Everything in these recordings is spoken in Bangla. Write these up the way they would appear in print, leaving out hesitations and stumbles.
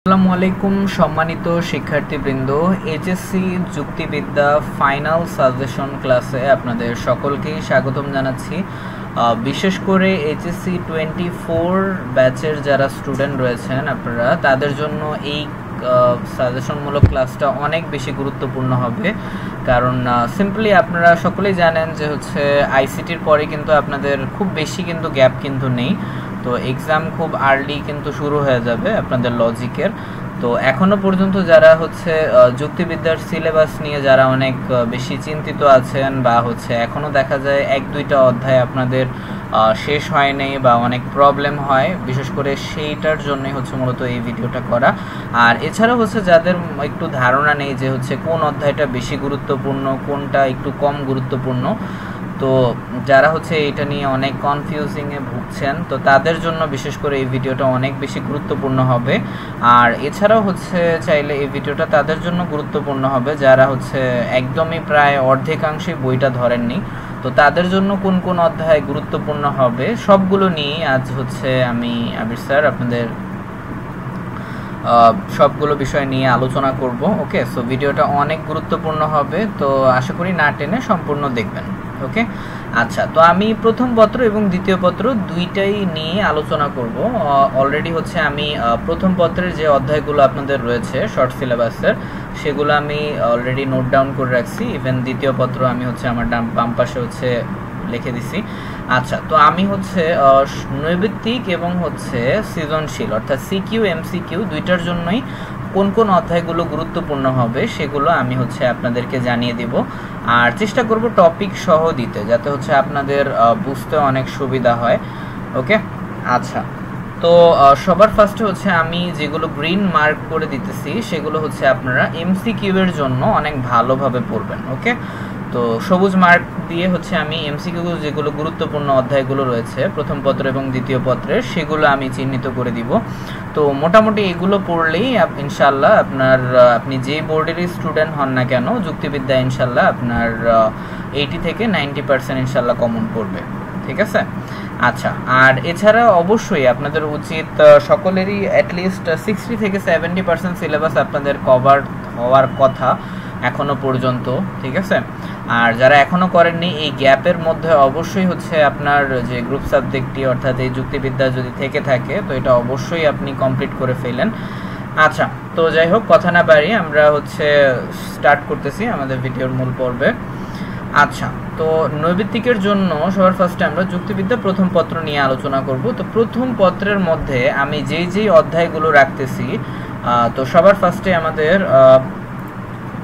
আসসালামু আলাইকুম সম্মানিত শিক্ষার্থীবৃন্দ, এইচএসসি যুক্তিবিদ্যা ফাইনাল সাজেশন ক্লাসে আপনাদের সকলকেই স্বাগতম জানাচ্ছি। বিশেষ করে এইচএসসি 24 ব্যাচের যারা স্টুডেন্ট রয়েছেন আপনারা, তাদের জন্য এই সাজেশনমূলক ক্লাসটা অনেক বেশি গুরুত্বপূর্ণ হবে। কারণ সিম্পলি আপনারা সকলেই জানেন যে আইসিটির পরে কিন্তু আপনাদের খুব বেশি কিন্তু গ্যাপ কিন্তু নেই। তো এক্সাম খুব আর্লি কিন্তু শুরু হয়ে যাবে আপনাদের লজিকের। তো এখনো পর্যন্ত যারা যুক্তিবিদ্যার সিলেবাস নিয়ে যারা অনেক বেশি চিন্তিত আছেন বা এখনো দেখা যায় এক দুইটা অধ্যায় আপনাদের শেষ হয় নাই বা অনেক প্রবলেম হয়, বিশেষ করে সেইটার জন্যই মূলত এই ভিডিওটা করা। আর এছাড়াও যাদের একটু ধারণা নেই যে কোন অধ্যায়টা বেশি গুরুত্বপূর্ণ, কোনটা একটু কম গুরুত্বপূর্ণ, তো যারা এটা নিয়ে অনেক কনফিউজিংয়ে ভুগছেন, তো তাদের জন্য বিশেষ করে এই ভিডিওটা অনেক বেশি গুরুত্বপূর্ণ হবে। আর এছাড়াও চাইলে এই ভিডিওটা তাদের জন্য গুরুত্বপূর্ণ হবে যারা একদমই প্রায় অর্ধেকাংশে বইটা ধরেননি। তো তাদের জন্য কোন কোন অধ্যায় গুরুত্বপূর্ণ হবে সবগুলো নিয়ে আজ আমি আবির স্যার আপনাদের সবগুলো বিষয় নিয়ে আলোচনা করব। ওকে, সো ভিডিওটা অনেক গুরুত্বপূর্ণ হবে, তো আশা করি না টেনে সম্পূর্ণ দেখবেন। ওকে, আচ্ছা, তো আমি প্রথম পত্র এবং দ্বিতীয় পত্র দুইটাই নিয়ে আলোচনা করব। অলরেডি আমি প্রথম পত্রের যে অধ্যায়গুলো আপনাদের রয়েছে শর্ট সিলেবাসের, সেগুলো আমি অলরেডি নোট ডাউন করে রাখছি। ইভেন দ্বিতীয় পত্র আমি আমার বাম পাশে লিখে দিছি। আচ্ছা, তো আমি নৈর্ব্যক্তিক এবং সৃজনশীল অর্থাৎ সিকিউ এমসিকিউ দুইটার জন্যই কোন কোন অধ্যায়গুলো গুরুত্বপূর্ণ হবে সেগুলো আমি আপনাদেরকে জানিয়ে দিব। আর চেষ্টা করব টপিক সহ দিতে, যাতে আপনাদের বুঝতে অনেক সুবিধা হয়। ওকে, আচ্ছা, তো সবার ফার্স্টে আমি যেগুলো গ্রিন মার্ক করে দিতেছি সেগুলো আপনারা এমসিকিউ এর জন্য অনেক ভালোভাবে পড়বেন। ওকে, তো সবুজ মার্ক দিয়ে আমি এমসিকিউ যেগুলো গুরুত্বপূর্ণ অধ্যায়গুলো রয়েছে প্রথম পত্র এবং দ্বিতীয় পত্রের, সেগুলো আমি চিহ্নিত করে দিব। তো মোটামুটি এগুলো পড়লেই ইনশাল্লাহ আপনি যে বোর্ডেরই স্টুডেন্ট হন না কেন, যুক্তিবিদ্যা ইনশাল্লাহ আপনার 80 থেকে 90% ইনশাল্লাহ কমন পড়বে। ঠিক আছে, আচ্ছা, আর এছাড়া অবশ্যই আপনাদের উচিত সকলেরই অ্যাটলিস্ট 60 থেকে 70% সিলেবাস আপনাদের কভার হওয়ার কথা এখনো পর্যন্ত। ঠিক আছে, আর যারা এখনো করেননি, এই গ্যাপের মধ্যে অবশ্যই আপনার যে গ্রুপ সাবজেক্টটি অর্থাৎ এই যুক্তিবিদ্যা যদি থেকে থাকে, তো এটা অবশ্যই আপনি কমপ্লিট করে ফেলেন। আচ্ছা, তো যাই হোক, কথা না বাড়িয়ে আমরা স্টার্ট করতেছি আমাদের ভিডিওর মূল পর্বে। আচ্ছা, তো নৈর্ব্যক্তিকের জন্য সবার ফার্স্টে আমরা যুক্তিবিদ্যা প্রথম পত্র নিয়ে আলোচনা করব। তো প্রথম পত্রের মধ্যে আমি যেই অধ্যায়গুলো রাখতেছি, তো সবার ফার্স্টে আমাদের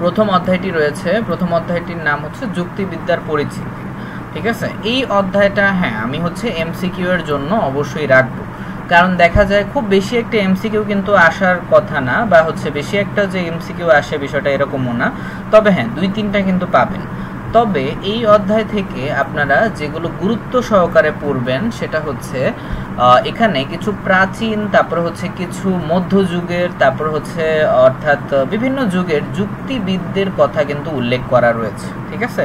প্রথম অধ্যায়টি রয়েছে। প্রথম অধ্যায়টির নাম যুক্তিবিদ্যার পরিচিতি। ঠিক আছে, এই অধ্যায়টা আমি এমসিকিউ এর জন্য অবশ্যই রাখবো। কারণ দেখা যায় খুব বেশি একটা এমসিকিউ কিন্তু আসার কথা না, বা বেশি একটা যে এমসিকিউ আসে বিষয়টা এরকমও না। তবে দুই তিনটা কিন্তু পাবেন। তবে এই অধ্যায় থেকে আপনারা যেগুলো গুরুত্ব সহকারে পড়বেন সেটা এখানে কিছু প্রাচীন, তারপর কিছু মধ্যযুগের, তারপর অর্থাৎ বিভিন্ন যুগের যুক্তিবিদদের কথা কিন্তু উল্লেখ করা রয়েছে। ঠিক আছে,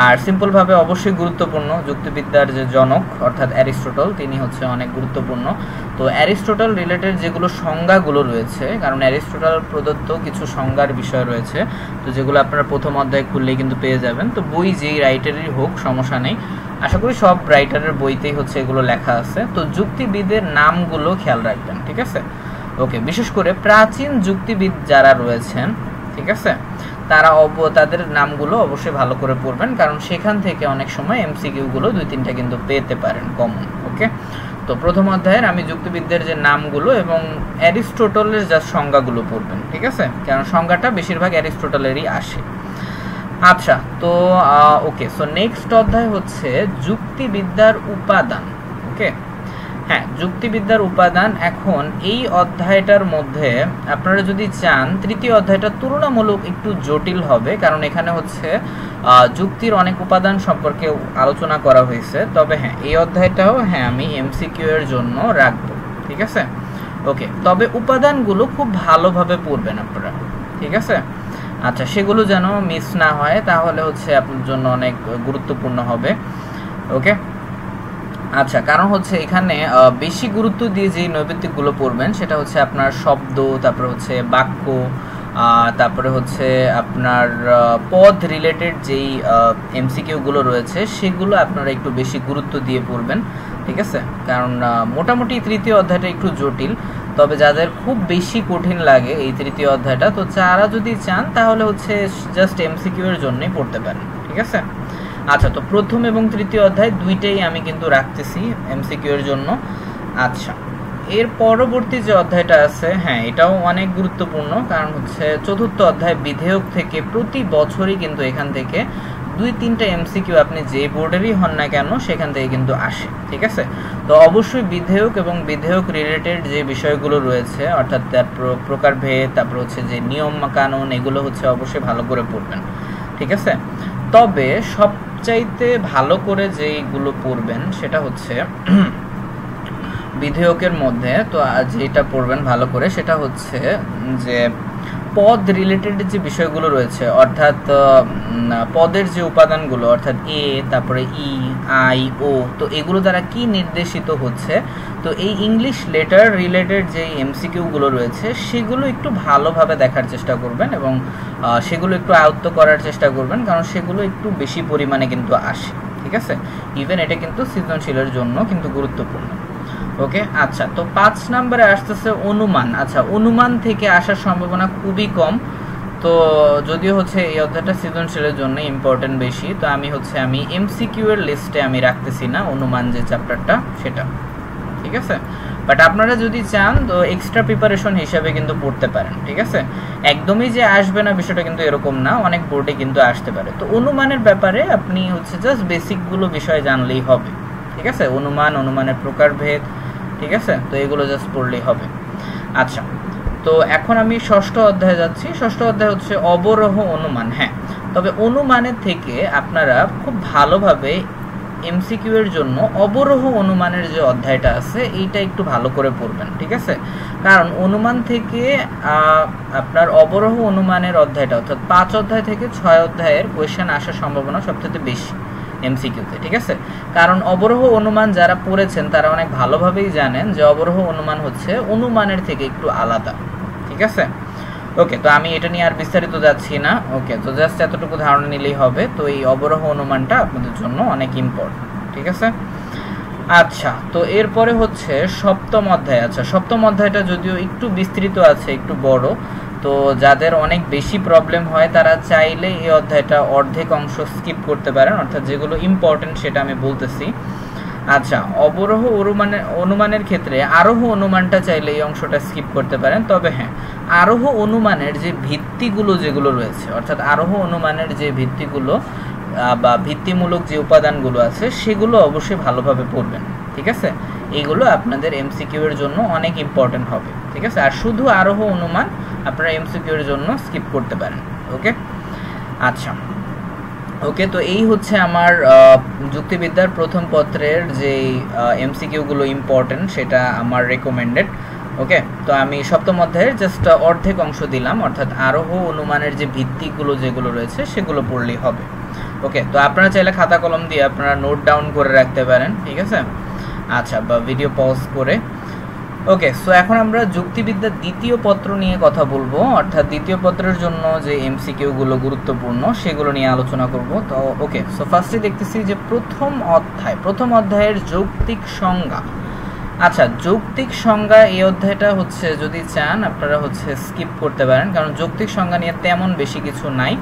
আর সিম্পলভাবে অবশ্যই গুরুত্বপূর্ণ যুক্তিবিদ্যার যে জনক অর্থাৎ অ্যারিস্টটল, তিনি অনেক গুরুত্বপূর্ণ। তো অ্যারিস্টটল রিলেটেড যেগুলো সংজ্ঞাগুলো রয়েছে, কারণ অ্যারিস্টটল প্রদত্ত কিছু সংজ্ঞার বিষয় রয়েছে, তো যেগুলো আপনারা প্রথম অধ্যায় খুললেই কিন্তু পেয়ে যাবেন। তো বই যেই রাইটারই হোক সমস্যা নেই, আশা করি সব রাইটারের বইতেই এগুলো লেখা আছে। তো যুক্তিবিদের নামগুলো খেয়াল রাখবেন। ঠিক আছে, ওকে, বিশেষ করে প্রাচীন যুক্তিবিদ যারা রয়েছেন, ঠিক আছে, তাদের নামগুলো অবশ্যই ভালো করে পড়বেন, কারণ সেখান থেকে অনেক সময় এমসিকিউগুলো দুই তিনটা কিন্তু পেতে পারেন কমন। ওকে, তো প্রথম অধ্যায়ের আমি যুক্তিবিদদের যে নামগুলো এবং অ্যারিস্টটলের যা সংজ্ঞাগুলো পড়বেন। ঠিক আছে, কারণ সংজ্ঞাটা বেশিরভাগ অ্যারিস্টটলেরই আসে। আচ্ছা, তো ওকে, সো নেক্সট অধ্যায় যুক্তিবিদ্যার উপাদান। ওকে, যুক্তিবিদ্যার উপাদান। এখন এই অধ্যায়টার মধ্যে আপনারা যদি চান, তৃতীয় অধ্যায়টা তুলনামূলক একটু জটিল হবে, কারণ এখানে যুক্তির অনেক উপাদান সম্পর্কে আলোচনা করা হয়েছে। তবে এই অধ্যায়টাও আমি এমসিকিউ এর জন্য রাখবো। ঠিক আছে, ওকে, তবে উপাদানগুলো খুব ভালোভাবে পড়বেন আপনারা। ঠিক আছে, আচ্ছা, সেগুলো যেন মিস না হয়, তাহলে আপনার জন্য অনেক গুরুত্বপূর্ণ হবে। ওকে, আচ্ছা, কারণ হচ্ছে এখানে বেশি গুরুত্ব দিয়ে যে নৈবেদিকগুলো পড়বেন সেটা হচ্ছে আপনার শব্দ, তারপরে হচ্ছে বাক্য, তারপরে হচ্ছে আপনার পদ রিলেটেড যেই এমসিকিউগুলো রয়েছে সেগুলো আপনারা একটু বেশি গুরুত্ব দিয়ে পড়বেন, ঠিক আছে? কারণ মোটামুটি তৃতীয় অধ্যায়টা একটু জটিল, তবে যাদের খুব বেশি কঠিন লাগে এই তৃতীয় অধ্যায়টা, তো যারা যদি চান তাহলে হচ্ছে জাস্ট এমসিকিউ এর জন্যই পড়তে পারেন, ঠিক আছে? আচ্ছা, তো প্রথম এবং তৃতীয় অধ্যায় দুইটাই আমি কিন্তু রাখতেছি এমসিকিউ এর জন্য। আচ্ছা, এর পরবর্তী যে অধ্যায়টা আছে, হ্যাঁ এটাও অনেক গুরুত্বপূর্ণ, কারণ হচ্ছে চতুর্থ অধ্যায় বিধেয়ক থেকে প্রতি বছরই কিন্তু এখান থেকে 2-3টা এমসিকিউ আপনি যে বোর্ডেরই হন না কেন সেখান থেকে কিন্তু আসে, ঠিক আছে? তো অবশ্যই বিধেয়ক এবং বিধেয়ক রিলেটেড যে বিষয়গুলো রয়েছে, অর্থাৎ তার প্রকারভেদ, তারপর হচ্ছে যে নিয়ম কানুন, এগুলো হচ্ছে অবশ্যই ভালো করে পড়বেন, ঠিক আছে? তবে সবচাইতে ভালো করে যেইগুলো পড়বেন সেটা হচ্ছে বিধেয়কের মধ্যে, তো যেটা পড়বেন ভালো করে সেটা হচ্ছে যে পদ রিলেটেড যে বিষয়গুলো রয়েছে, অর্থাৎ পদের যে উপাদানগুলো, অর্থাৎ এ, তারপরে ই, আই, ও, তো এগুলো দ্বারা কি নির্দেশিত হচ্ছে, তো এই ইংলিশ লেটার রিলেটেড যে এমসিকিউগুলো রয়েছে সেগুলো একটু ভালোভাবে দেখার চেষ্টা করবেন এবং সেগুলো একটু আয়ত্ত করার চেষ্টা করবেন, কারণ সেগুলো একটু বেশি পরিমাণে কিন্তু আসে, ঠিক আছে? ইভেন এটা কিন্তু সৃজনশীলের জন্য কিন্তু গুরুত্বপূর্ণ। ওকে, আচ্ছা, তো 5 নম্বরে আসতেছে অনুমান। আচ্ছা, অনুমান থেকে আসার সম্ভাবনা খুবই কম, তো যদিও হচ্ছে এই অধ্যায়টা সৃজনশীলের জন্য ইম্পর্টেন্ট বেশি, তো আমি এমসিকিউ এর লিস্টে আমি রাখতেছি না অনুমান যে চ্যাপ্টারটা সেটা, ঠিক আছে? বাট আপনারা যদি চান তো এক্সট্রা প্রিপারেশন হিসাবে কিন্তু পড়তে পারেন, ঠিক আছে? একদমই যে আসবে না বিষয়টা কিন্তু এরকম না, অনেক বোর্ডে কিন্তু আসতে পারে। তো অনুমানের ব্যাপারে আপনি হচ্ছে জাস্ট বেসিকগুলো বিষয় জানলেই হবে, ঠিক আছে? অনুমানের প্রকারভেদ, ঠিক আছে? তো এগুলো জাস্ট পড়লেই হবে। আচ্ছা, তো এখন আমি ষষ্ঠ অধ্যায়ে যাচ্ছি। ষষ্ঠ অধ্যায় হচ্ছে অবরোহ অনুমান। হ্যাঁ, তবে অনুমানের থেকে আপনারা খুব ভালোভাবে এমসিকিউ এর জন্য অবরোহ অনুমানের যে অধ্যায়টা আছে এইটা একটু ভালো করে পড়বেন, ঠিক আছে? কারণ অনুমান থেকে আপনার অবরোহ অনুমানের অধ্যায়টা, অর্থাৎ 5 অধ্যায় থেকে 6 অধ্যায়ের কোয়েশ্চেন আসার সম্ভাবনা সবথেকে বেশি এমসিকিউতে, ঠিক আছে? কারণ অবরোহ অনুমান যারা পড়েছেন তারা অনেক ভালোভাবেই জানেন যে অবরোহ অনুমান হচ্ছে অনুমানের থেকে একটু আলাদা, ঠিক আছে? ওকে, তো আমি এটা নিয়ে আর বিস্তারিত যাচ্ছি না। ওকে, তো জাস্ট এতটুকু ধারণা নিলেই হবে। তো এই অবরোহ অনুমানটা আপনাদের জন্য অনেক ইম্পর্টেন্ট, ঠিক আছে? আচ্ছা, তো এরপরে হচ্ছে সপ্তম অধ্যায়। আচ্ছা, সপ্তম অধ্যায়টা যদিও একটু বিস্তৃত আছে, একটু বড়, তো যাদের অনেক বেশি প্রবলেম হয় তারা চাইলে এই অধ্যায়টা অর্ধেক অংশ স্কিপ করতে পারেন, অর্থাৎ যেগুলো ইম্পর্টেন্ট সেটা আমি বলতেছি। আচ্ছা, অবরোহ অনুমানের ক্ষেত্রে আরোহ অনুমানটা চাইলে এই অংশটা স্কিপ করতে পারেন, তবে হ্যাঁ আরোহ অনুমানের যে ভিত্তিগুলো যেগুলো রয়েছে, অর্থাৎ আরোহ অনুমানের যে ভিত্তিগুলো বা ভিত্তিমূলক যে উপাদানগুলো আছে সেগুলো অবশ্যই ভালোভাবে পড়বেন, ঠিক আছে? এইগুলো আপনাদের এমসিকিউ এর জন্য অনেক ইম্পর্টেন্ট হবে, ঠিক আছে? আর শুধু আরোহ অনুমান আপনারা এমসিকিউ এর জন্য স্কিপ করতে পারেন। ওকে, আচ্ছা, ওকে, তো এই হচ্ছে আমার যুক্তিবিদ্যার প্রথম পত্রের যে এমসিকিউগুলো ইম্পর্টেন্ট সেটা আমার রেকমেন্ডেড। ওকে, তো আমি সপ্তম অধ্যায়ের জাস্ট অর্ধেক অংশ দিলাম, অর্থাৎ আরোহ অনুমানের যে ভিত্তিগুলো যেগুলো রয়েছে সেগুলো পড়লেই হবে। ওকে, তো আপনারা চাইলে খাতা কলম দিয়ে আপনারা নোট ডাউন করে রাখতে পারেন, ঠিক আছে? আচ্ছা, বা ভিডিও পজ করে। ওকে, সো এখন আমরা যুক্তিবিদ্যার দ্বিতীয় পত্র নিয়ে কথা বলবো, অর্থাৎ দ্বিতীয় পত্রের জন্য যে এমসিকিউগুলো গুরুত্বপূর্ণ সেগুলো নিয়ে আলোচনা করব। তো ওকে, সো ফার্স্টে দেখতেছি যে প্রথম অধ্যায়ের যৌক্তিক সংজ্ঞা। আচ্ছা, যৌক্তিক সংজ্ঞা এই অধ্যায়টা হচ্ছে যদি চান আপনারা হচ্ছে স্কিপ করতে পারেন, কারণ যৌক্তিক সংজ্ঞা নিয়ে তেমন বেশি কিছু নাই,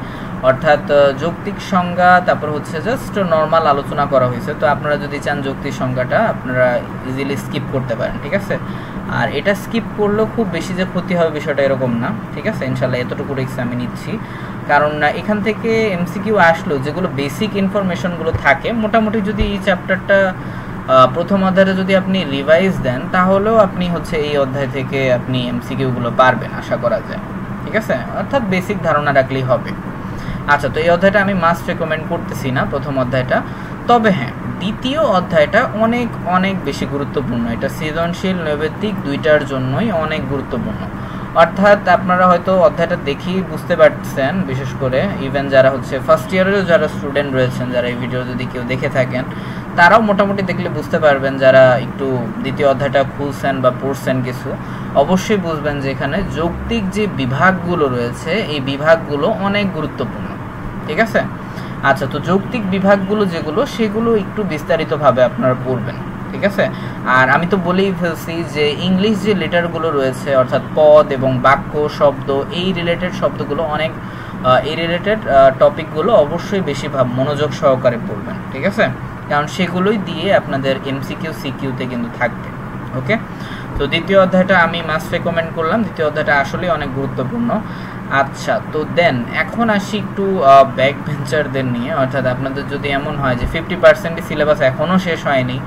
অর্থাৎ যৌক্তিক সংজ্ঞা তারপর হচ্ছে জাস্ট নর্মাল আলোচনা করা হয়েছে। তো আপনারা যদি চান যৌক্তিক সংজ্ঞাটা আপনারা ইজিলি স্কিপ করতে পারেন, ঠিক আছে? আর এটা স্কিপ করলেও খুব বেশি যে ক্ষতি হবে বিষয়টা এরকম না, ঠিক আছে? ইনশাল্লাহ এতটুকু রিস্ক আমি নিচ্ছি, কারণ এখান থেকে এমসিকিউ আসলো যেগুলো বেসিক ইনফরমেশনগুলো থাকে, মোটামুটি যদি এই চ্যাপ্টারটা প্রথম অধ্যায়ে যদি আপনি রিভাইজ দেন তাহলেও আপনি হচ্ছে এই অধ্যায় থেকে আপনি এমসিকিউগুলো পারবেন আশা করা যায়, ঠিক আছে? অর্থাৎ বেসিক ধারণা রাখলেই হবে। আচ্ছা, তো এই অধ্যায়টা আমি মাস্ট রেকমেন্ড করতেছি না প্রথম অধ্যায়টা, তবে হ্যাঁ দ্বিতীয় অধ্যায়টা অনেক অনেক বেশি গুরুত্বপূর্ণ। এটা সৃজনশীল নৈবেদিক দুইটার জন্যই অনেক গুরুত্বপূর্ণ, অর্থাৎ আপনারা হয়তো অধ্যায়টা দেখেই বুঝতে পারছেন, বিশেষ করে ইভেন যারা হচ্ছে ফার্স্ট ইয়ারেরও যারা স্টুডেন্ট রয়েছেন, যারা এই ভিডিও যদি কেউ দেখে থাকেন তারাও মোটামুটি দেখলে বুঝতে পারবেন, যারা একটু দ্বিতীয় অধ্যায়টা খুলছেন বা পড়ছেন কিছু, অবশ্যই বুঝবেন যে এখানে যৌক্তিক যে বিভাগগুলো রয়েছে এই বিভাগগুলো অনেক গুরুত্বপূর্ণ। ঠিক আছে? আচ্ছা, তো যৌক্তিক বিভাগগুলো যেগুলো সেগুলো একটু বিস্তারিতভাবে আপনারা পড়বেন। ঠিক আছে? আর আমি তো বলেই ফেলছি যে ইংলিশ যে লেটারগুলো রয়েছে অর্থাৎ পদ এবং বাক্য, শব্দ, এই রিলেটেড শব্দগুলো অনেক এই রিলেটেড টপিকগুলো অবশ্যই বেশি মনোযোগ সহকারে পড়বেন। ঠিক আছে? কারণ সেগুলোই দিয়ে আপনাদের এমসিকিউ সিকিউতে কিন্তু থাকবে। ওকে, তো দ্বিতীয় অধ্যায়টা আমি মাস্ট রেকমেন্ড করলাম, দ্বিতীয় অধ্যায়টা আসলে অনেক গুরুত্বপূর্ণ। আচ্ছা, তো দেন এখন আসি একটু ব্যাক বেঞ্চারদের নিয়ে, অর্থাৎ আপনাদের যদি এমন হয় যে 50% সিলেবাস এখনও শেষ হয়নি,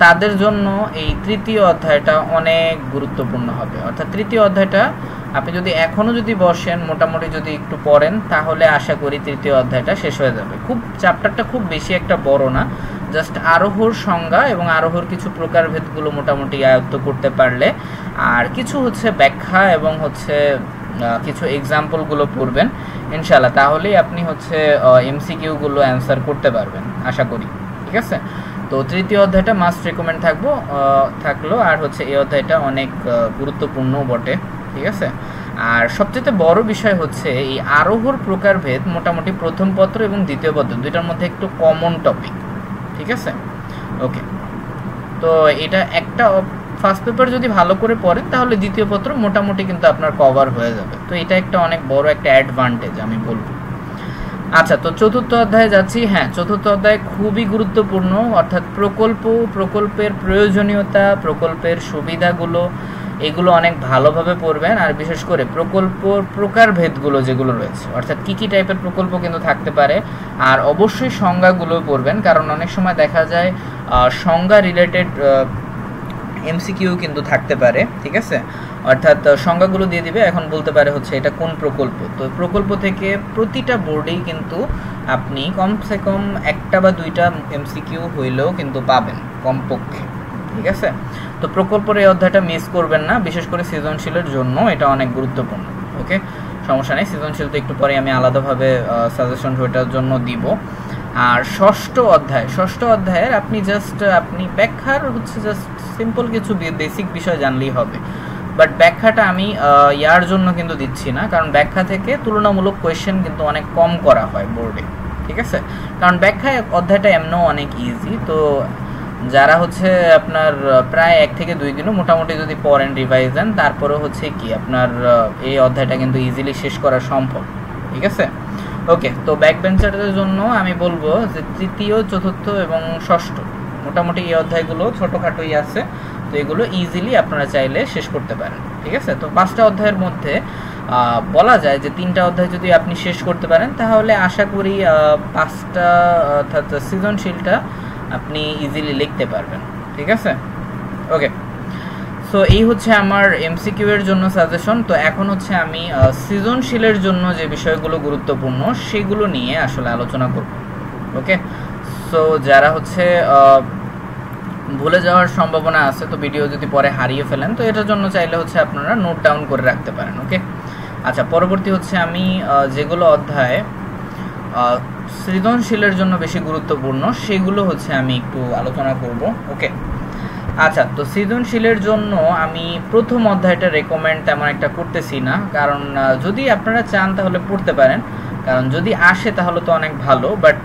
তাদের জন্য এই তৃতীয় অধ্যায়টা অনেক গুরুত্বপূর্ণ হবে। অর্থাৎ তৃতীয় অধ্যায়টা আপনি যদি এখনও যদি বসেন, মোটামুটি যদি একটু পড়েন, তাহলে আশা করি তৃতীয় অধ্যায়টা শেষ হয়ে যাবে। খুব চ্যাপ্টারটা খুব বেশি একটা বড় না, জাস্ট আরোহর সংজ্ঞা এবং আরোহর কিছু প্রকারভেদগুলো মোটামুটি আয়ত্ত করতে পারলে, আর কিছু হচ্ছে ব্যাখ্যা এবং হচ্ছে কিছু এক্সাম্পলগুলো পড়বেন ইনশাআল্লাহ, তাহলেই আপনি হচ্ছে এমসিকিউগুলো অ্যান্সার করতে পারবেন আশা করি। ঠিক আছে? তো তৃতীয় অধ্যায়টা মাস্ট রেকমেন্ড থাকলো, আর হচ্ছে এই অধ্যায়টা অনেক গুরুত্বপূর্ণ বটে। ঠিক আছে? আর সবচেয়ে বড় বিষয় হচ্ছে এই আরোহর প্রকারভেদ মোটামুটি প্রথম পত্র এবং দ্বিতীয় পত্র দুইটার মধ্যে একটু কমন টপিক। ঠিক আছে? ওকে, তো এটা একটা ফার্স্ট পেপার যদি ভালো করে পড়েন তাহলে দ্বিতীয় পত্র মোটামুটি কিন্তু আপনার কভার হয়ে যাবে। তো এটা একটা অনেক বড় একটা অ্যাডভান্টেজ আমি বলবো। আচ্ছা, তো চতুর্থ অধ্যায়ে যাচ্ছি। হ্যাঁ, চতুর্থ অধ্যায় খুবই গুরুত্বপূর্ণ, অর্থাৎ প্রকল্পের প্রয়োজনীয়তা, প্রকল্পের সুবিধাগুলো, এগুলো অনেক ভালোভাবে পড়বেন। আর বিশেষ করে প্রকল্পর প্রকারভেদগুলো যেগুলো রয়েছে, অর্থাৎ কী কী টাইপের প্রকল্প কিন্তু থাকতে পারে, আর অবশ্যই সংজ্ঞাগুলো পড়বেন, কারণ অনেক সময় দেখা যায় সংজ্ঞা রিলেটেড এমসিকিউ কিন্তু থাকতে পারে। ঠিক আছে? অর্থাৎ সংজ্ঞাগুলো দিয়ে দিবে, এখন বলতে পারে হচ্ছে এটা কোন প্রকল্প। তো প্রকল্প থেকে প্রতিটা বোর্ডেই কিন্তু আপনি কমসে কম একটা বা দুইটা এমসিকিউ হইলেও কিন্তু পাবেন কমপক্ষে। ঠিক আছে? তো প্রকল্পের এই অধ্যায়টা মিস করবেন না, বিশেষ করে সৃজনশীলের জন্য এটা অনেক গুরুত্বপূর্ণ। ওকে, সমস্যা নেই, সৃজনশীল তো একটু পরে আমি আলাদাভাবে সাজেশন ওইটার জন্য দিব। আর ষষ্ঠ অধ্যায়ের আপনি ব্যাখ্যার হচ্ছে জাস্ট সিম্পল কিছু বেসিক বিষয় জানলেই হবে, বাট ব্যাখ্যাটা আমি ইয়ার জন্য কিন্তু দিচ্ছি না, কারণ ব্যাখ্যা থেকে তুলনামূলক কোয়েশ্চেন কিন্তু অনেক কম করা হয় বোর্ডে। ঠিক আছে? কারণ ব্যাখ্যা অধ্যায়টা এমনও অনেক ইজি, তো যারা হচ্ছে আপনার প্রায় 1 থেকে 2 দিনও মোটামুটি যদি পড়েন, রিভাইজ দেন, তারপরে হচ্ছে কি আপনার এই অধ্যায়টা কিন্তু ইজিলি শেষ করা সম্ভব। ঠিক আছে? ওকে, তো ব্যাক বেঞ্চারদের জন্য আমি বলবো যে তৃতীয়, চতুর্থ এবং ষষ্ঠ মোটামুটি এই অধ্যায়গুলো ছোটোখাটোই আছে, তো এগুলো ইজিলি আপনারা চাইলে শেষ করতে পারেন। ঠিক আছে? তো 5টা অধ্যায়ের মধ্যে বলা যায় যে 3টা অধ্যায় যদি আপনি শেষ করতে পারেন তাহলে আশা করি 5টা অর্থাৎ সৃজনশীলটা আপনি ইজিলি লিখতে পারবেন। ঠিক আছে? ওকে, সো এই হচ্ছে আমার এমসিকিউ এর জন্য সাজেশন। তো এখন হচ্ছে আমি সৃজনশীলের জন্য যে বিষয়গুলো গুরুত্বপূর্ণ সেগুলো নিয়ে আসলে আলোচনা করব। ওকে, সো যারা হচ্ছে ভুলে যাওয়ার সম্ভাবনা আছে, তো ভিডিও যদি পরে হারিয়ে ফেলেন, তো এটার জন্য চাইলে হচ্ছে আপনারা নোট ডাউন করে রাখতে পারেন। ওকে, আচ্ছা, পরবর্তী হচ্ছে আমি যেগুলো অধ্যায় সৃজনশীলের জন্য বেশি গুরুত্বপূর্ণ সেগুলো হচ্ছে আমি একটু আলোচনা করব। ওকে, আচ্ছা, তো সৃজনশীলের জন্য আমি প্রথম অধ্যায়টা রেকমেন্ড তেমন একটা করতেছি না, কারণ যদি আপনারা চান তাহলে পড়তে পারেন, কারণ যদি আসে তাহলে তো অনেক ভালো, বাট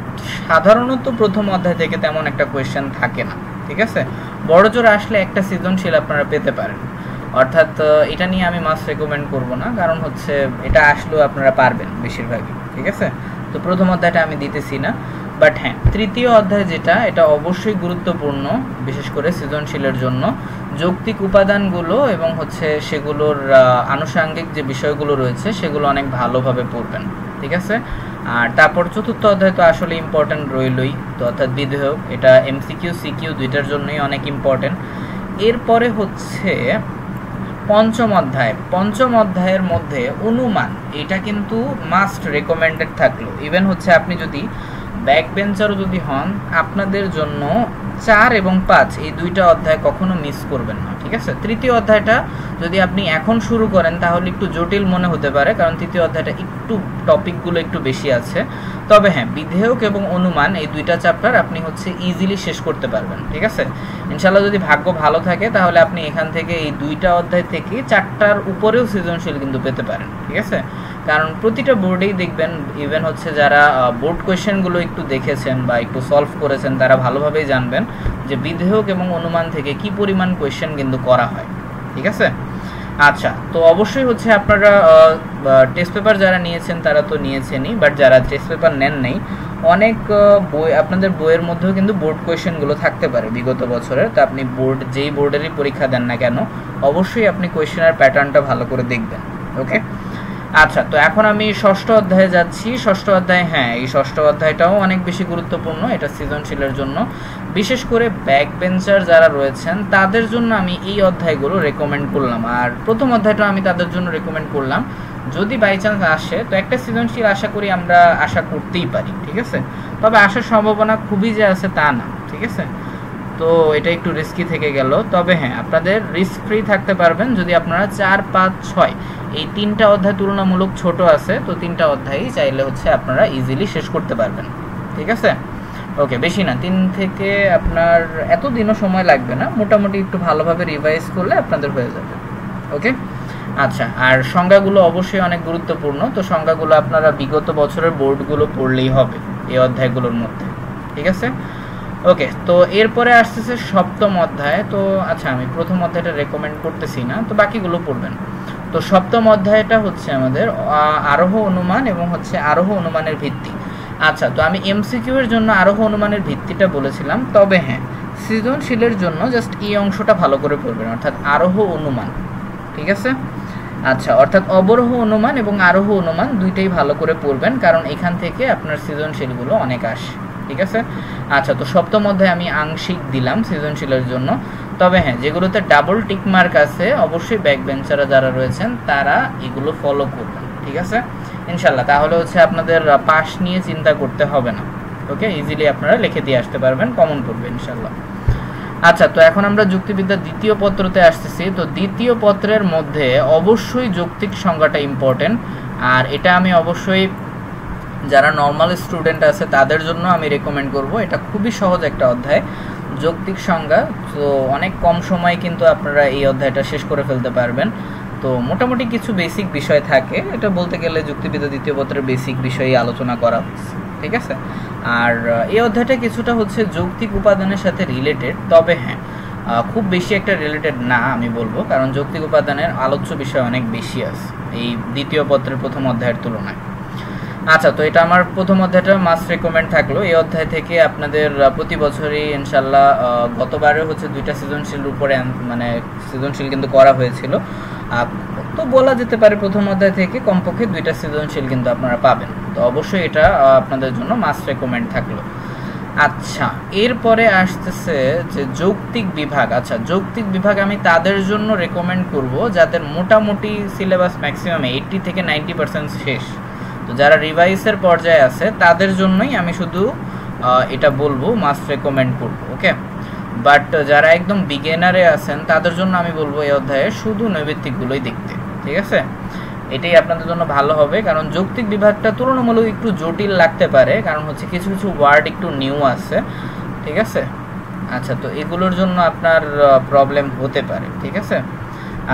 সাধারণত প্রথম অধ্যায় থেকে তেমন একটা কোয়েশ্চেন থাকে না। ঠিক আছে? বড়জোর আসলে একটা সৃজনশীল আপনারা পেতে পারেন, অর্থাৎ এটা নিয়ে আমি মাস্ট রেকমেন্ড করব না, কারণ হচ্ছে এটা আসলেও আপনারা পারবেন বেশিরভাগই। ঠিক আছে? তো প্রথম অধ্যায়টা আমি দিতেছি না, বাট হ্যাঁ, তৃতীয় অধ্যায় যেটা, এটা অবশ্যই গুরুত্বপূর্ণ, বিশেষ করে সৃজনশীলের জন্য। যৌক্তিক উপাদানগুলো এবং হচ্ছে সেগুলোর আনুষঙ্গিক যে বিষয়গুলো রয়েছে সেগুলো অনেক ভালোভাবে পড়বেন। ঠিক আছে? আর তারপর চতুর্থ অধ্যায় তো আসলে ইম্পর্টেন্ট রইলই, তো অর্থাৎ বিধেয়ক, এটা এমসিকিউ সিকিউ দুইটার জন্যই অনেক ইম্পর্টেন্ট। এরপরে হচ্ছে পঞ্চম অধ্যায়ের মধ্যে অনুমান, এটা কিন্তু মাস্ট রেকমেন্ডেড থাকলো। ইভেন হচ্ছে আপনি যদি ব্যাক বেঞ্চারও যদি হন, আপনাদের জন্য 4 এবং 5 এই দুইটা অধ্যায় কখনো মিস করবেন না। ঠিক ঠিক আছে। তৃতীয় অধ্যায়টা যদি আপনি এখন শুরু করেন তাহলে একটু জটিল মনে হতে পারে, কারণ তৃতীয় অধ্যায়টা একটু টপিকগুলো একটু বেশি আছে। তবে হ্যাঁ, বিধেয়ক এবং অনুমান এই দুইটা চ্যাপ্টার আপনি হচ্ছে ইজিলি শেষ করতে পারবেন, ঠিক আছে। ইনশাল্লাহ যদি ভাগ্য ভালো থাকে তাহলে আপনি এখান থেকে এই দুইটা অধ্যায় থেকে 4টার উপরেও সৃজনশীল কিন্তু পেতে পারেন, ঠিক আছে। কারণ প্রতিটা বোর্ডেই দেখবেন, ইভেন হচ্ছে যারা বোর্ড কোয়েশ্চেনগুলো একটু দেখেছেন বা একটু সলভ করেছেন তারা ভালোভাবেই জানবেন যে বিধেয়ক এবং অনুমান থেকে কি পরিমাণ কোয়েশ্চেন কিন্তু করা হয়, ঠিক আছে। আচ্ছা, তো অবশ্যই হচ্ছে আপনারা টেস্ট পেপার যারা নিয়েছেন তারা তো নিয়েছেনই, বাট যারা টেস্ট পেপার নেন নেই, অনেক বই আপনাদের বইয়ের মধ্যেও কিন্তু বোর্ড কোয়েশ্চেনগুলো থাকতে পারে বিগত বছরের। তো আপনি যেই বোর্ডেরই পরীক্ষা দেন না কেন অবশ্যই আপনি কোয়েশ্চেনের প্যাটার্নটা ভালো করে দেখবেন, ওকে। আচ্ছা, তো এখন আমি ষষ্ঠ অধ্যায়ে যাচ্ছি। ষষ্ঠ অধ্যায়, হ্যাঁ, এই ষষ্ঠ অধ্যায়টাও অনেক বেশি গুরুত্বপূর্ণ, এটা সৃজনশীলের জন্য। বিশেষ করে ব্যাক বেঞ্চার যারা রয়েছেন তাদের জন্য আমি এই অধ্যায়গুলো রেকমেন্ড করলাম। আর প্রথম অধ্যায়টা আমি তাদের জন্য রেকমেন্ড করলাম, যদি বাই চান্স আসে তো একটা সৃজনশীল আশা করি আমরা আশা করতেই পারি, ঠিক আছে। তবে আসার সম্ভাবনা খুবই যে আছে তা না, ঠিক আছে। তো এটা একটু রিস্কি থেকে গেল। তবে হ্যাঁ, আপনাদের রিস্ক ফ্রি থাকতে পারবেন যদি আপনারা 4, 5, 6 এই 3টা অধ্যায় তুলনামূলক ছোট আছে, তো 3টা অধ্যায়ই চাইলে হচ্ছে আপনারা ইজিলি শেষ করতে পারবেন, ঠিক আছে। ওকে, বেশি না, 3 থেকে আপনার এত দিনও সময় লাগবে না, মোটামুটি একটু ভালোভাবে রিভাইজ করলে আপনাদের হয়ে যাবে, ওকে। আচ্ছা, আর সংজ্ঞাগুলো অবশ্যই অনেক গুরুত্বপূর্ণ। তো সংজ্ঞাগুলো আপনারা বিগত বছরের বোর্ডগুলো পড়লেই হবে এই অধ্যায়গুলোর মধ্যে, ঠিক আছে। ওকে, তো এরপরে আসতেছে সপ্তম অধ্যায়। তো আচ্ছা, আমি প্রথম অধ্যায়টা রেকমেন্ড করতেছি না, তো বাকিগুলো পড়বেন। তো সপ্তম অধ্যায়টা হচ্ছে আমাদের আরোহ অনুমান এবং হচ্ছে আরোহ অনুমানের ভিত্তি। আচ্ছা, তো আমি এমসিকিউ এর জন্য আরোহ অনুমানের ভিত্তিটা বলেছিলাম, তবে হ্যাঁ, সৃজনশীলের জন্য জাস্ট এই অংশটা ভালো করে পড়বেন, অর্থাৎ আরোহ অনুমান, ঠিক আছে। আচ্ছা, অর্থাৎ অবরোহ অনুমান এবং আরোহ অনুমান দুইটাই ভালো করে পড়বেন, কারণ এখান থেকে আপনার সৃজনশীলগুলো অনেক আসে, ঠিক আছে। আচ্ছা, তো সপ্তম অধ্যায়ে আমি আংশিক দিলাম সৃজনশীলের জন্য। তবে হ্যাঁ, যেগুলোতে ডাবল টিক মার্ক আছে অবশ্যই ব্যাক বেঞ্চাররা যারা রয়েছেন তারা এগুলো ফলো করবেন, ঠিক আছে ইনশাল্লাহ। তাহলে হচ্ছে আপনাদের পাস নিয়ে চিন্তা করতে হবে না, ওকে। ইজিলি আপনারা লিখে দিয়ে আসতে পারবেন, কমন পড়বে ইনশাল্লাহ। আচ্ছা, তো এখন আমরা যুক্তিবিদ্যার দ্বিতীয় পত্রতে আসতেছি। তো দ্বিতীয় পত্রের মধ্যে অবশ্যই যৌক্তিক সংজ্ঞাটা ইম্পর্টেন্ট, আর এটা আমি অবশ্যই যারা নর্মাল স্টুডেন্ট আছে তাদের জন্য আমি রেকমেন্ড করব। এটা খুবই সহজ একটা অধ্যায়, যৌক্তিক সংজ্ঞা। তো অনেক কম সময়ে কিন্তু আপনারা এই অধ্যায়টা শেষ করে ফেলতে পারবেন। তো মোটামুটি কিছু বেসিক বিষয় থাকে, এটা বলতে গেলে যুক্তিবিদ্যা দ্বিতীয় পত্রের বেসিক বিষয়ে আলোচনা করা হচ্ছে, ঠিক আছে। আর এই অধ্যায়টা কিছুটা হচ্ছে যৌক্তিক উপাদানের সাথে রিলেটেড, তবে হ্যাঁ, খুব বেশি একটা রিলেটেড না আমি বলবো, কারণ যৌক্তিক উপাদানের আলোচ্য বিষয় অনেক বেশি আছে এই দ্বিতীয় পত্রের প্রথম অধ্যায়ের তুলনায়। আচ্ছা, তো এটা আমার প্রথম অধ্যায়টা মাস্ট রেকমেন্ড থাকলো। এই অধ্যায় থেকে আপনাদের প্রতি বছরই ইনশাল্লাহ, গতবারে হচ্ছে 2টা সৃজনশীল উপরে মানে সৃজনশীল কিন্তু করা হয়েছিল, তো বলা যেতে পারে প্রথম অধ্যায় থেকে কমপক্ষে 2টা সৃজনশীল কিন্তু আপনারা পাবেন। তো অবশ্যই এটা আপনাদের জন্য মাস্ট রেকমেন্ড থাকলো। আচ্ছা, এরপরে আসতেছে যে যৌক্তিক বিভাগ। আচ্ছা, যৌক্তিক বিভাগ আমি তাদের জন্য রেকমেন্ড করব যাদের মোটামুটি সিলেবাস ম্যাক্সিমাম 80 থেকে 90% শেষ। তো যারা রিভাইসের পর্যায়ে আছে তাদের জন্যই আমি শুধু এটা বলবো, মাস্ট রেকমেন্ড করবো, ওকে। বাট যারা একদম বিগিনারে আছেন তাদের জন্য আমি বলবো এই অধ্যায়ে শুধু নৈবেত্তিকগুলোই দেখতে, ঠিক আছে। এটাই আপনাদের জন্য ভালো হবে, কারণ যৌক্তিক বিভাগটা তুলনামূলক একটু জটিল লাগতে পারে, কারণ হচ্ছে কিছু কিছু ওয়ার্ড একটু নিউ আছে, ঠিক আছে। আচ্ছা, তো এগুলোর জন্য আপনার প্রবলেম হতে পারে, ঠিক আছে।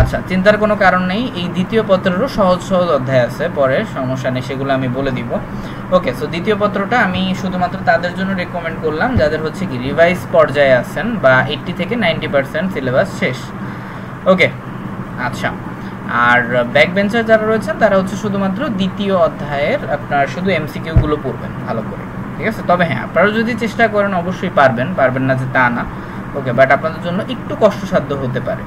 আচ্ছা, চিন্তার কোনো কারণ নেই, এই দ্বিতীয় পত্রেরও সহজ সহজ অধ্যায় আছে, পরে সমস্যা নেই, সেগুলো আমি বলে দিব, ওকে। সো দ্বিতীয় পত্রটা আমি শুধুমাত্র তাদের জন্য রেকমেন্ড করলাম যাদের হচ্ছে কি রিভাইজ পর্যায়ে আছেন বা 80 থেকে 90% সিলেবাস শেষ, ওকে। আচ্ছা, আর ব্যাক বেঞ্চার যারা রয়েছেন তারা হচ্ছে শুধুমাত্র দ্বিতীয় অধ্যায়ের আপনার শুধু এমসিকিউগুলো পড়বেন ভালো করে, ঠিক আছে। তবে হ্যাঁ, আপনারা যদি চেষ্টা করেন অবশ্যই পারবেন না যে তা না, ওকে, বাট আপনাদের জন্য একটু কষ্টসাধ্য হতে পারে।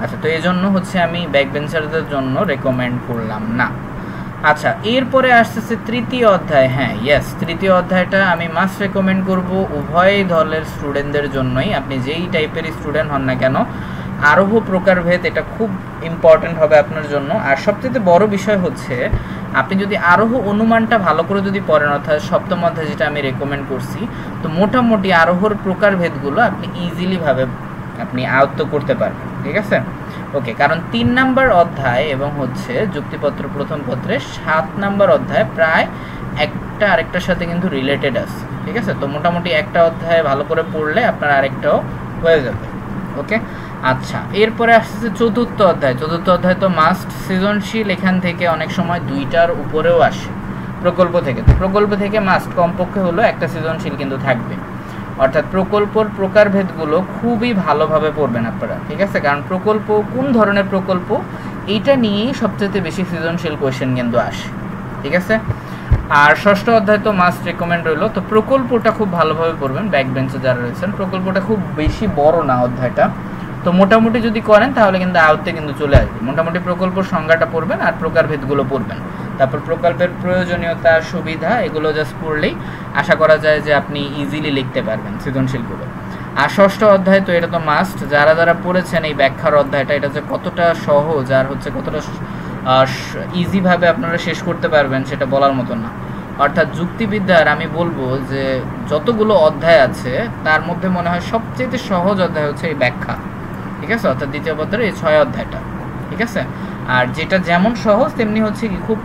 আচ্ছা, তো এই জন্য হচ্ছে আমি ব্যাক বেঞ্চারদের জন্য রেকমেন্ড করলাম না। আচ্ছা, এরপরে আসতেছে তৃতীয় অধ্যায়। হ্যাঁ, ইয়েস, তৃতীয় অধ্যায়টা আমি মাস্ট রেকমেন্ড করব উভয় দলের স্টুডেন্টদের জন্যই, আপনি যেই টাইপের স্টুডেন্ট হন না কেন। আরোহ প্রকারভেদ এটা খুব ইম্পর্টেন্ট হবে আপনার জন্য। আর সবচেয়ে বড় বিষয় হচ্ছে আপনি যদি আরোহ অনুমানটা ভালো করে যদি পড়েন, অর্থাৎ সপ্তম অধ্যায় যেটা আমি রেকমেন্ড করছি, তো মোটামুটি আরোহর প্রকারভেদগুলো আপনি ইজিলি ভাবে আপনি আয়ত্ত করতে পারবেন, ঠিক আছে। ওকে, কারণ 3 নাম্বার অধ্যায় এবং হচ্ছে যুক্তিপত্র প্রথম পত্রের 7 নাম্বার অধ্যায় প্রায় একটা আরেকটার সাথে কিন্তু রিলেটেড আছে, ঠিক আছে। তো মোটামুটি একটা অধ্যায় ভালো করে পড়লে আপনার আরেকটাও হয়ে যাবে। ওকে, আচ্ছা, এরপরে আসছে চতুর্থ অধ্যায়। চতুর্থ অধ্যায় তো মাস্ট সৃজনশীল, এখান থেকে অনেক সময় 2টার উপরেও আসে প্রকল্প থেকে। তো প্রকল্প থেকে মাস্ট কমপক্ষে হলো একটা সৃজনশীল কিন্তু থাকবে, অর্থাৎ প্রকল্পর প্রকারভেদগুলো খুবই ভালোভাবে পড়বেন আপনারা, ঠিক আছে। কারণ প্রকল্প কোন ধরনের প্রকল্প এইটা নিয়েই সবচেয়ে বেশি সৃজনশীল কোয়েশ্চেন কিন্তু আসে, ঠিক আছে। আর ষষ্ঠ অধ্যায় তো মাস্ট রেকমেন্ড রইল। তো প্রকল্পটা খুব ভালোভাবে পড়বেন, ব্যাক বেঞ্চে যারা রয়েছেন। প্রকল্পটা খুব বেশি বড় না অধ্যায়টা, তো মোটামুটি যদি করেন তাহলে কিন্তু আয়ত্তে কিন্তু চলে আসবে। মোটামুটি প্রকল্প সংজ্ঞাটা পড়বেন আর প্রকারভেদগুলো পড়বেন, তারপর প্রকল্পের প্রয়োজনীয়তা সুবিধা এগুলো জাস্ট পড়লেই আশা করা যায় যে আপনি ইজিলি লিখতে পারবেন সৃজনশীলগুলো। আর ষষ্ঠ অধ্যায় তো এটা তো মাস্ট, যারা যারা পড়েছেন এই ব্যাখ্যার অধ্যায়টা, এটা যে কতটা সহজ আর হচ্ছে কতটা ইজিভাবে আপনারা শেষ করতে পারবেন সেটা বলার মতো না। অর্থাৎ যুক্তিবিদ্যার আমি বলবো যে যতগুলো অধ্যায় আছে তার মধ্যে মনে হয় সবচেয়ে সহজ অধ্যায় হচ্ছে এই ব্যাখ্যা, ঠিক আছে। অর্থাৎ দ্বিতীয় পত্রের এই 6 অধ্যায়টা, ঠিক আছে। আর যেটা যেমন সহজ তেমনি হচ্ছে কি খুব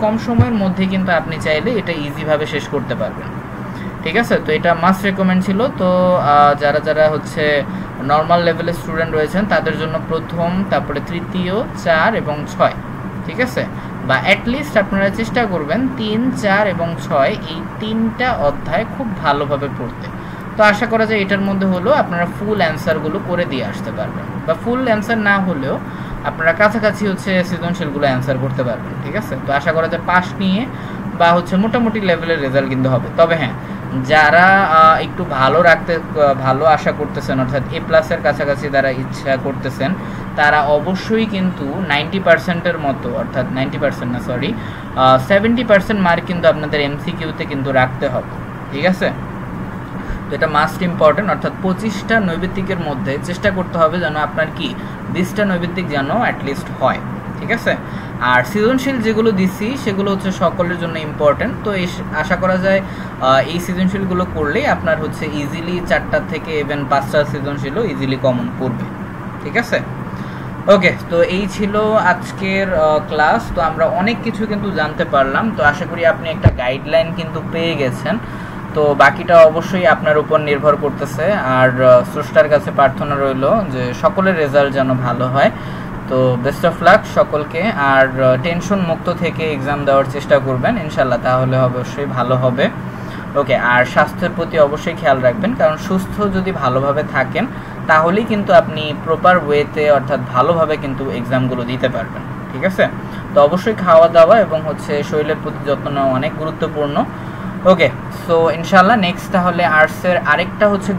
কম সময়ের মধ্যে কিন্তু আপনি চাইলে এটা ইজিভাবে শেষ করতে পারবেন, ঠিক আছে। তো এটা মাস্ট রেকমেন্ড ছিল। তো যারা যারা হচ্ছে নর্মাল লেভেলের স্টুডেন্ট রয়েছেন তাদের জন্য প্রথম, তারপরে তৃতীয়, 4 এবং 6, ঠিক আছে। বা অ্যাটলিস্ট আপনারা চেষ্টা করবেন 3, 4 এবং 6 এই 3টা অধ্যায় খুব ভালোভাবে পড়তে। তো আশা করা যায় এটার মধ্যে হলো আপনারা ফুল অ্যান্সারগুলো করে দিয়ে আসতে পারবেন, বা ফুল অ্যান্সার না হলেও আপনারা কাছাকাছি হচ্ছে সৃজনশীলগুলো অ্যান্সার করতে পারবেন, ঠিক আছে। তো আশা করা যায় পাস নিয়ে বা হচ্ছে মোটামুটি লেভেলের রেজাল্ট কিন্তু হবে। তবে হ্যাঁ, যারা একটু ভালো আশা করতেছেন, অর্থাৎ A+-এর কাছাকাছি যারা ইচ্ছা করতেছেন, তারা অবশ্যই কিন্তু 90%-এর মতো, অর্থাৎ 90% না, সরি 70% মার্ক কিন্তু আপনাদের MCQ-তে কিন্তু রাখতে হবে, ঠিক আছে। তো এটা মাস্ট ইম্পর্টেন্ট, অর্থাৎ 25টা নৈবেদিকের মধ্যে চেষ্টা করতে হবে যেন আপনার কি 20টা নৈবেদিক যেন অ্যাটলিস্ট হয়, ঠিক আছে। আর সৃজনশীল যেগুলো দিছি সেগুলো হচ্ছে সকলের জন্য ইম্পর্টেন্ট। তো আশা করা যায় এই সৃজনশীলগুলো করলেই আপনার হচ্ছে ইজিলি 4টা থেকে ইভেন 5টা সৃজনশীলও ইজিলি কমন পড়বে, ঠিক আছে। ওকে, তো এই ছিল আজকের ক্লাস। তো আমরা অনেক কিছু কিন্তু জানতে পারলাম। তো আশা করি আপনি একটা গাইডলাইন কিন্তু পেয়ে গেছেন। তো বাকিটা অবশ্যই আপনার উপর নির্ভর করতেছে। আর স্রষ্টার কাছে প্রার্থনা রইল যে সকলের রেজাল্ট যেন ভালো হয়। তো বেস্ট অফ লাক সকলকে। আর টেনশন মুক্ত থেকে এক্সাম দেওয়ার চেষ্টা করবেন ইনশাল্লাহ, তাহলে অবশ্যই ভালো হবে। ওকে, আর স্বাস্থ্যের প্রতি অবশ্যই খেয়াল রাখবেন, কারণ সুস্থ যদি ভালোভাবে থাকেন তাহলেই কিন্তু আপনি প্রপার ওয়েতে, অর্থাৎ ভালোভাবে কিন্তু এক্সামগুলো দিতে পারবেন, ঠিক আছে। তো অবশ্যই খাওয়া দাওয়া এবং হচ্ছে শরীরের প্রতি যত্ন নেওয়া অনেক গুরুত্বপূর্ণ। ওকে, সো ইনশাল্লাহ নেক্সট তাহলে আর্টসের আরেকটা হচ্ছে